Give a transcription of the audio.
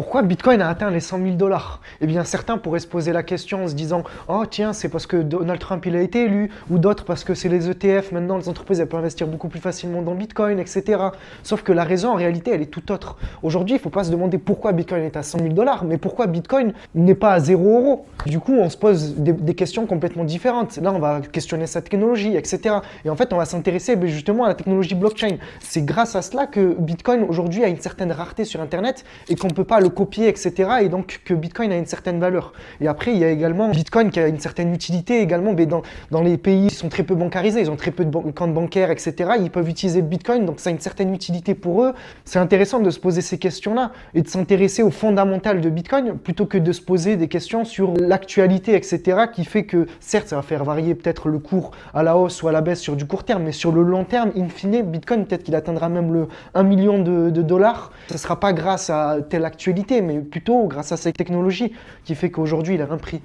Pourquoi Bitcoin a atteint les 100 000 dollars? Eh bien, certains pourraient se poser la question en se disant, oh tiens, c'est parce que Donald Trump il a été élu, ou d'autres parce que c'est les ETF, maintenant les entreprises elles peuvent investir beaucoup plus facilement dans Bitcoin, etc. Sauf que la raison en réalité elle est tout autre. Aujourd'hui, il ne faut pas se demander pourquoi Bitcoin est à 100 000 dollars, mais pourquoi Bitcoin n'est pas à 0 €. Du coup, on se pose des questions complètement différentes. Là, on va questionner sa technologie, etc. Et en fait, on va s'intéresser justement à la technologie blockchain. C'est grâce à cela que Bitcoin aujourd'hui a une certaine rareté sur Internet et qu'on ne peut pas le copier, etc. Et donc que Bitcoin a une certaine valeur. Et après, il y a également Bitcoin qui a une certaine utilité également, mais dans les pays qui sont très peu bancarisés, ils ont très peu de comptes bancaires, etc. Ils peuvent utiliser Bitcoin, donc ça a une certaine utilité pour eux. C'est intéressant de se poser ces questions-là et de s'intéresser aux fondamentales de Bitcoin plutôt que de se poser des questions sur l'actualité, etc. qui fait que, certes, ça va faire varier peut-être le cours à la hausse ou à la baisse sur du court terme, mais sur le long terme, in fine, Bitcoin, peut-être qu'il atteindra même le 1 million de dollars. Ce ne sera pas grâce à telle actualité, mais plutôt grâce à cette technologie qui fait qu'aujourd'hui, il a un prix.